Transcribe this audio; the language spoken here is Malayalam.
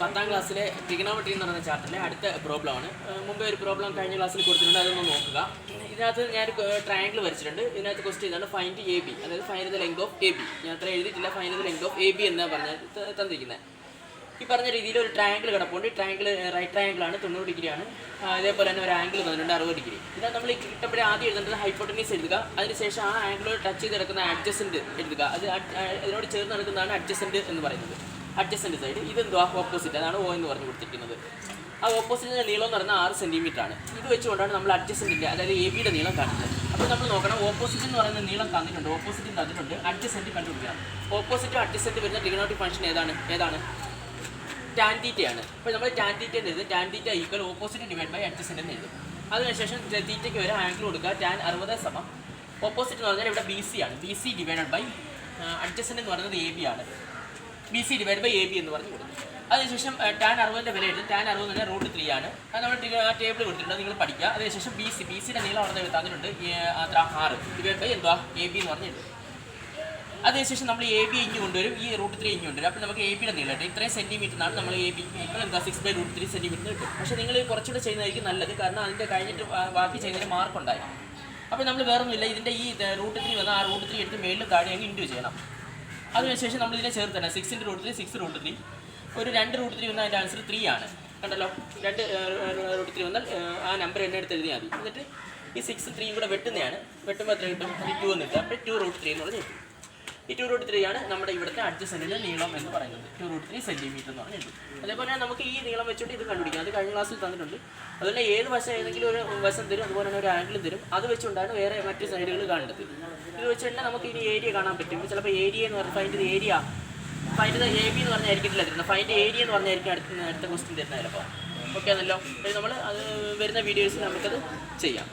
10ാം ക്ലാസ്സിലെ ട്രിഗണോമെട്രി എന്ന് പറയുന്ന ചാപ്റ്ററിലെ അടുത്ത പ്രോബ്ലമാണ്. മുമ്പേ ഒരു പ്രോബ്ലം കഴിഞ്ഞ ക്ലാസ്സിൽ കൊടുത്തിട്ടുണ്ട്, അതൊന്ന് നോക്കുക. ഇതിനകത്ത് ഞാനൊരു ട്രയാങ്കിൾ വരച്ചിട്ടുണ്ട്. ഇതിനകത്ത് ക്വസ്റ്റ്യൻ ഇതാണ്, ഫൈൻഡ് എ ബി, അതായത് find the length of A B. ഞാൻ അത്ര എഴുതിയിട്ടില്ല, find the length of A B എന്നാണ് തന്നിരിക്കുന്നത്. ഈ പറഞ്ഞ രീതിയിൽ ഒരു ട്രയാങ്കിൾ കിടപ്പുണ്ട്. ഈ ട്രയാങ്കിൾ റൈറ്റ് ട്രയാങ്കിൾ ആണ്, 90 ഡിഗ്രിയാണ്. ഇതേപോലെ തന്നെ ഒരു ആംഗിൾ തന്നിട്ടുണ്ട് 60 ഡിഗ്രി. ഇതിനകത്ത് നമ്മൾ കിട്ടപ്പോഴേ ആദ്യം എഴുതേണ്ടത് ഹൈപ്പോട്ടനീസ് എഴുതുക. അതിനുശേഷം ആ ആംഗിളോട് ടച്ച് ചെയ്ത് കിടക്കുന്ന അഡ്ജസൻറ്റ് എഴുതുക. അത് ഇതിനോട് ചേർന്ന് നടക്കുന്നതാണ് അഡ്ജസൻറ്റ് എന്ന് പറയുന്നത്. അഡ്ജസൻറ്റ് സൈഡ് ഇതെന്തുവാ, ഓപ്പോസിറ്റ്, അതാണ് ഓ എന്ന് പറഞ്ഞു കൊടുത്തിരിക്കുന്നത്. ആ ഓപ്പോസിറ്റിൻ്റെ നീളം എന്ന് പറയുന്നത് 6 സെൻറ്റിമീറ്റർ ആണ്. ഇത് വെച്ചുകൊണ്ടാണ് നമ്മൾ അഡ്ജസൻറ്റിൻ്റെ, അതായത് എ ബിയുടെ നീളം കാണുന്നത്. അപ്പോൾ നമ്മൾ നോക്കണം, ഓപ്പോസിറ്റ് എന്ന് പറയുന്ന നീളം തന്നിട്ടുണ്ട്, ഓപ്പോസിറ്റും തന്നിട്ടുണ്ട്, അഡ്ജസൻറ്റ് കണ്ടുപിടിക്കണം. ഓപ്പോസിറ്റും അഡ്ജസൻറ്റ് വരുന്ന ട്രിഗണോമെട്രിക് ഫംഗ്ഷൻ ഏതാണ് ടാൻ തീറ്റയാണ്. അപ്പോൾ നമ്മൾ ടാൻ തീറ്റ എന്ന് എഴുതും. Tan theta equal opposite divide by adjacent എന്ന് എഴുതും. അതിനുശേഷം തീറ്റയ്ക്ക് ഒരു ആംഗിൾ കൊടുക്കുക. ടാൻ 60 സമം ഓപ്പോസിറ്റ് എന്ന് പറഞ്ഞാൽ ഇവിടെ ബി സി ആണ്. B C divided by adjacent എന്ന് പറയുന്നത് എ ബി ആണ്. B C divide by A B എന്ന് പറഞ്ഞ് കൊടുക്കും. അതിനുശേഷം ടാൻ 60ൻ്റെ വില എഴുതും. ടാൻ 60 തന്നെ √3 ആണ്. അത് നമ്മൾ ടേബിൾ കൊടുത്തിട്ടുണ്ട്, നിങ്ങൾ പഠിക്കുക. അതിനുശേഷം ബി സിയുടെ നീളം അവിടെ തന്നിട്ടുണ്ട്, അത്ര 6 ഡിവൈഡ് ബൈ എന്തുവാ എ ബി എന്ന് പറഞ്ഞ് എഴുതും. അതിനുശേഷം നമ്മൾ എ ബി ഇഞ്ഞ് കൊണ്ടുവരും, ഈ √3 ഇഞ്ഞ് കൊണ്ടുവരും. അപ്പോൾ നമുക്ക് എ ബിയുടെ നീളം ഇത്രയും സെൻറ്റിമീറ്ററിനാണ് നമ്മൾ എ ബി എന്താ 6/√3 സെൻറ്റിമീറ്റർ കിട്ടും. പക്ഷേ നിങ്ങൾ കുറച്ചുകൂടെ ചെയ്യുന്നതായിരിക്കും നല്ലത്, കാരണം അതിൻ്റെ കഴിഞ്ഞിട്ട് ബാക്കി ചെയ്യുന്നതിന് മാർക്ക് ഉണ്ടായി. അപ്പോൾ നമ്മൾ വേറൊന്നുമില്ല, ഇതിൻ്റെ ഈ √3 വന്നാൽ ആ √3 എടുത്ത് മേളിൽ താഴെ അങ്ങ് ഇൻറ്റു ചെയ്യണം. അതിനുശേഷം നമ്മൾ ഇതിനെ ചേർത്ത് തന്നെ 6 × √3 6√3 ഒരു 2 √3 വന്നാൽ അതിൻ്റെ ആൻസർ 3 ആണ്. കണ്ടല്ലോ, 2 √3 വന്നാൽ ആ നമ്പർ എന്നെ എടുത്ത് എഴുതിയാൽ മതി. എന്നിട്ട് ഈ 6 3 കൂടെ വെട്ടുന്നതാണ്. വെട്ടുമ്പോൾ എത്ര കിട്ടും, അത് 2 എന്ന് കിട്ടും. അപ്പോൾ 2√3 എന്ന് പറഞ്ഞ് കിട്ടും. ഈ 2√3 ആണ് നമ്മുടെ ഇവിടുത്തെ അഡ്ജസൻറ്റിൻ്റെ നീളം എന്ന് പറയുന്നത്. 2√3 സെൻറ്റിമീറ്റർ എന്ന് പറഞ്ഞ് കിട്ടും. അതേപോലെ നമുക്ക് ഈ നീളം വെച്ചിട്ട് ഇത് കണ്ടുപിടിക്കാം. അത് കഴിഞ്ഞ ക്ലാസ്സിൽ തന്നിട്ടുണ്ട്. അതുപോലെ ഏത് വശം ഏതെങ്കിലും ഒരു വശം തരും, അതുപോലെ തന്നെ ഒരു ആംഗിളും തരും. അത് വെച്ചുകൊണ്ടാണ് വേറെ മറ്റ് സൈഡുകൾ കാണേണ്ടത്. ഇത് വെച്ച് തന്നെ നമുക്ക് ഇനി ഏരിയ കാണാൻ പറ്റും. ചിലപ്പോൾ ഏരിയ എന്ന് പറഞ്ഞാൽ find area, find A B എന്ന് പറഞ്ഞായിരിക്കില്ല തരുന്നത്, ഫൈൻഡ് ഏരിയ എന്ന് പറഞ്ഞായിരിക്കും അടുത്ത ക്വസ്റ്റ്യൻ തരുന്നത് ചിലപ്പോൾ. ഓക്കെ ആണല്ലോ. നമ്മൾ അത് വരുന്ന വീഡിയോസിൽ നമുക്കത് ചെയ്യാം.